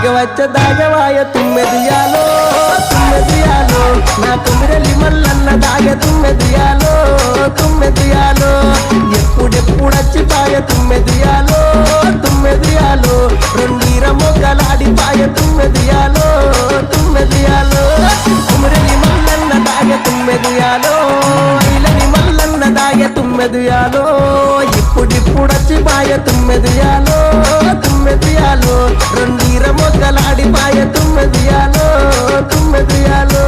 దాగవాయ తుమ్మెదియాలో తుమ్మెదియాలో నా తుమ్మిరెల్లి మల్లన్న దాగ తుమ్మెదియాలో తుమ్మెదియాలో ఎప్పుడెప్పుడచ్చిపాయ తుమ్మెదియాలో తుమ్మెదియాలో రెండీర మొగ్గలాడిపాయ తుమ్మెదియాలో తుమ్మెదియాలో తుమ్మిరెల్లి మల్లన్న దాగ తుమ్మెదియాలో ఇలని మల్లన్న దాగ తుమ్మెదియాలో ఇప్పుడిప్పుడచ్చిపాయ తుమ్మెదియాలో తుమ్మెదియాలో రెండీర మొగ్గలాడిపాయ తుమ్మెదియాలో తుమ్మెదియాలో